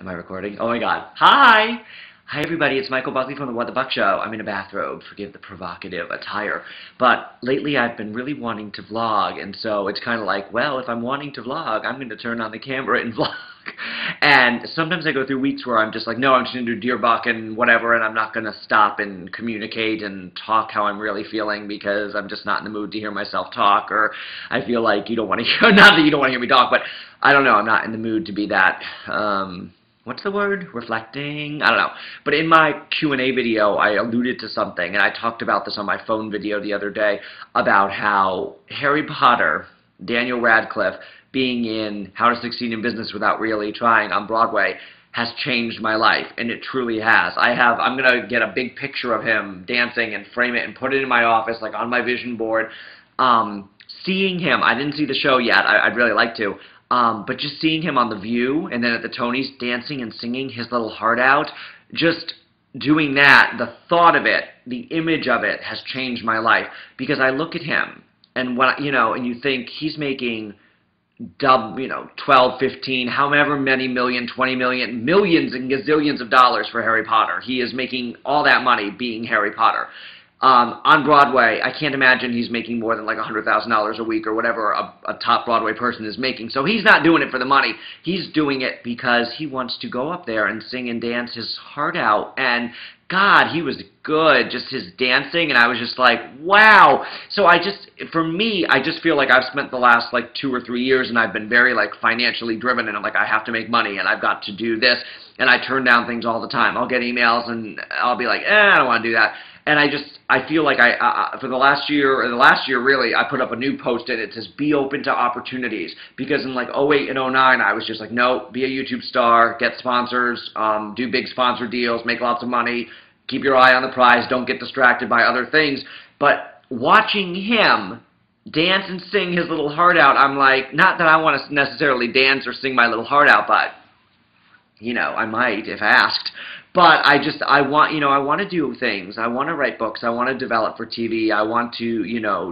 Am I recording? Oh my god. Hi! Hi everybody, it's Michael Buckley from the What the Buck Show. I'm in a bathrobe, forgive the provocative attire. But lately I've been really wanting to vlog, and so it's kind of like, well, if I'm wanting to vlog, I'm going to turn on the camera and vlog. And sometimes I go through weeks where I'm just like, no, I'm just going to do deer buck and whatever, and I'm not going to stop and communicate and talk how I'm really feeling because I'm just not in the mood to hear myself talk, or I feel like you don't want to hear, not that you don't want to hear me talk, but I don't know, I'm not in the mood to be that, what's the word? Reflecting? I don't know. But in my Q&A video, I alluded to something, and I talked about this on my phone video the other day, about how Harry Potter, Daniel Radcliffe, being in How to Succeed in Business Without Really Trying on Broadway has changed my life, and it truly has. I'm going to get a big picture of him dancing and frame it and put it in my office, like on my vision board. Seeing him, I didn't see the show yet, I'd really like to, but just seeing him on The View, and then at the Tonys dancing and singing his little heart out, just doing that, the thought of it, the image of it has changed my life, because I look at him, and when, and you think he's making 12, 15, however many million, 20 million, millions and gazillions of dollars for Harry Potter. He is making all that money being Harry Potter. On Broadway, I can't imagine he's making more than like $100,000 a week or whatever a top Broadway person is making. So he's not doing it for the money. He's doing it because he wants to go up there and sing and dance his heart out. And God, he was good, just his dancing, and I was just like, wow. So for me, I just feel like I've spent the last like 2 or 3 years, and I've been very like financially driven, and I'm like, I have to make money, and I've got to do this, and I turn down things all the time. I'll get emails, and I'll be like, I don't want to do that. And I feel like for the last year really, I put up a new post and it says, be open to opportunities. Because in like 08 and 09, I was just like, no, be a YouTube star, get sponsors, do big sponsor deals, make lots of money, keep your eye on the prize, don't get distracted by other things. But watching him dance and sing his little heart out, I'm like, not that I want to necessarily dance or sing my little heart out, but, I might if asked. But I want to do things. I want to write books. I want to develop for TV. I want to,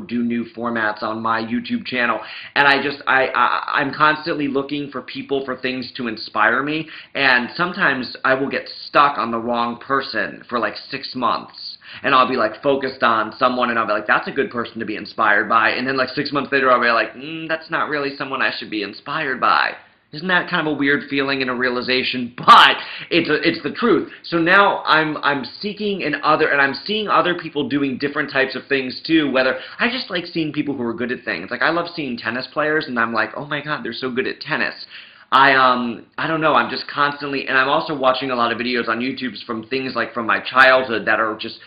do new formats on my YouTube channel. And I'm constantly looking for people, for things to inspire me. And sometimes I will get stuck on the wrong person for like 6 months. And I'll be like focused on someone, and I'll be like, that's a good person to be inspired by. And then like 6 months later, I'll be like, that's not really someone I should be inspired by. Isn't that kind of a weird feeling and a realization? But it's the truth. So now I'm seeking I'm seeing other people doing different types of things too. Whether I just like seeing people who are good at things. Like I love seeing tennis players, and I'm like, oh my God, they're so good at tennis. I don't know. I'm just constantly, and I'm also watching a lot of videos on YouTube from things like from my childhood that are just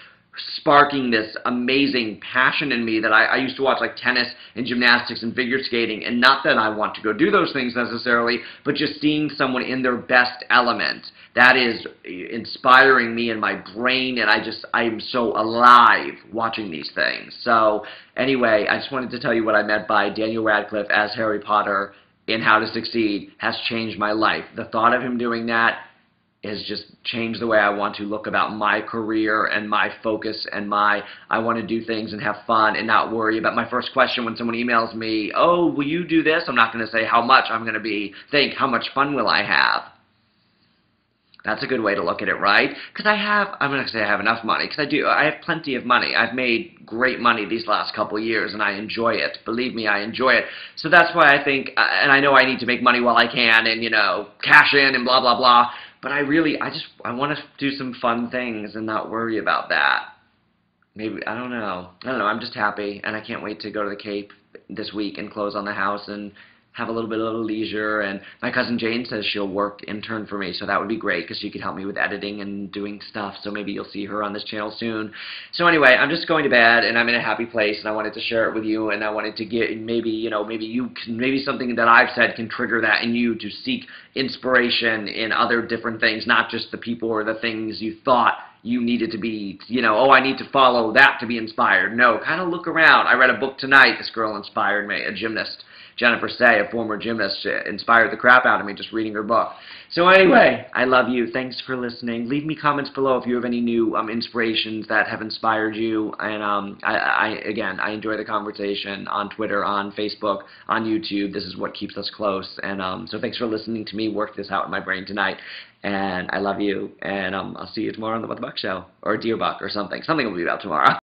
sparking this amazing passion in me that I used to watch like tennis and gymnastics and figure skating, and not that I want to go do those things necessarily, but just seeing someone in their best element, that is inspiring me in my brain, and I am so alive watching these things. So anyway, I just wanted to tell you what I meant by Daniel Radcliffe as Harry Potter in How to Succeed has changed my life. The thought of him doing that has just changed the way I want to look about my career and my focus and I want to do things and have fun and not worry about my first question when someone emails me, oh, will you do this? I'm not going to say how much. I'm going to think, how much fun will I have? That's a good way to look at it, right? Because I'm not going to say I have enough money, because I have plenty of money. I've made great money these last couple of years, and I enjoy it. Believe me, I enjoy it. So that's why I think, and I know I need to make money while I can and, cash in and blah, blah, blah. But I want to do some fun things and not worry about that. Maybe, I don't know. I'm just happy, and I can't wait to go to the Cape this week and close on the house and have a little bit of leisure. And my cousin Jane says she'll intern for me, so that would be great because she could help me with editing and doing stuff. So maybe you'll see her on this channel soon. So anyway, I'm just going to bed, and I'm in a happy place, and I wanted to share it with you, and I wanted to get maybe something that I've said can trigger that in you to seek inspiration in other different things, not just the people or the things you thought you needed to be, oh, I need to follow that to be inspired. No, kind of look around. I read a book tonight. This girl inspired me, a gymnast. Jennifer Say, a former gymnast, inspired the crap out of me just reading her book. So anyway, I love you. Thanks for listening. Leave me comments below if you have any new inspirations that have inspired you. And again, I enjoy the conversation on Twitter, on Facebook, on YouTube. This is what keeps us close. And so thanks for listening to me work this out in my brain tonight. And I love you. And I'll see you tomorrow on the What the Buck Show, or Deer Buck, or something. Something will be about tomorrow.